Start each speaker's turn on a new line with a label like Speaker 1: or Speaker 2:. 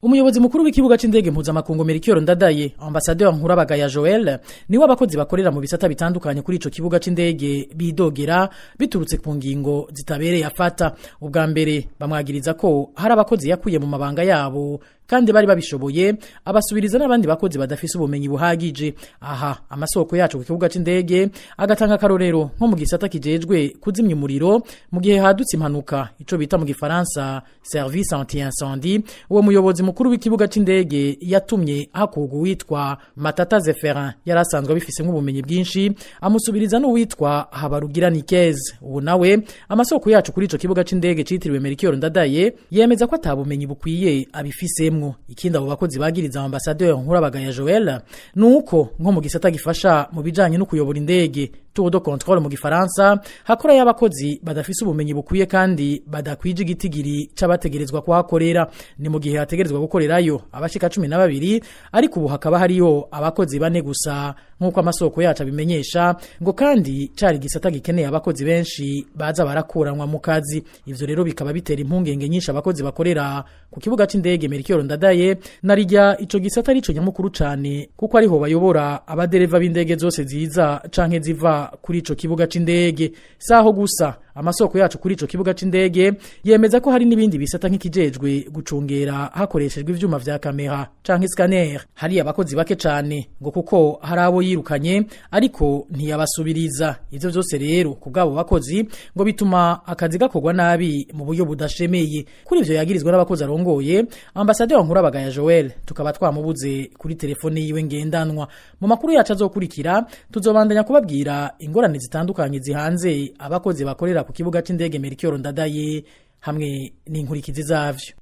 Speaker 1: Umuyobozi mukuru w'ikibuga c'indege mpuzamakungu Melchior Ndadaye, Ambassadeur Nkurabagaya Joel, niwe abakozi bakorera mu bisata bitandukanye kuri ico kibuga c'indege bidogera biturutse ku ngingo zitabereye afata. Ubwa mbere bamwagiriza ko hari abakozi yakuye mu mabanga yabo kandi bari babishoboye abasubiriza n'abandi bakozi badafise ubumenyi buhagije. Aha amasoko yacu ku kibuga c'indege agatanga akarorero nko mu gisata kijejwe kuzimya umuriro mu gihe hadutse impanuka, ico bita mu gifaransa service anti-incendie. Uwo muyobozi mukuru w'ikibuga c'indege yatumye hakurwa uwitwa Matata Zeferin yarasanzwe bifise nk'ubumenyi bwinshi, amusubiriza n'uwitwa Habarugira Nikeze. Ubu nawe amasoko yacu kuri ico kibuga c'indege citiriwe Melchior Ndadaye yemeza ko atabumenyi bukwiye abifisemwo. Ikindi abo bakozi bagiriza Ambassadeur Nkurabagaya Joel nuko nko mu gisata gifasha mu bijanye no kuyobora indege tour de contrôle mu gifaransa hakora y'abakozi badafise ubumenyi bukwiye kandi badakwije igitigiri c'abategerezwa kuhakorera. Ni mu gihe hategerezwa gukorerayo abashika 12 ariko ubu hakaba hariyo abakozi bane gusa nkuko amasoko yacu abimenyesha, ngo kandi cari gisata gikeneye abakozi benshi baza barakuranwa mu kazi. Ivyo rero bikaba bitera impungenge nyinshi abakozi bakorera ku kibuga c'indege Melchior Ndadaye, narijya ico gisata arico nyamukuru cane kuko ariho bayobora abadereva b'indege zose ziza canke ziva kuri ico kibuga c'indege. Saho gusa amasoko yacu kuri ico kibuga c'indege yemeza ko hari nibindi bisata nk'ikijejwe gucungera hakoreshejwe ivyuma vya kamera canke scanner. Hari abakozi bake cane ngo kuko hari abo yirukanye ariko ntiyabasubiriza. Ivyo vyose rero kubgabo bakozi ngo bituma akazi gakorwa nabi mu buryo budashemeye. Kuri ivyo yagirizwa n'abakozi arongoye, Ambassadeur Nkurabagaya Joel tukaba twamubuze kuri telefone yiwe ngendanwa. Mu makuru yacu azokurikira tuzobandanya kubabwira ingorane zitandukanye zihanze abakozi bakorera ku kibuga c'indege Melchior Ndadaye hamwe n'inkurikizi zavyo.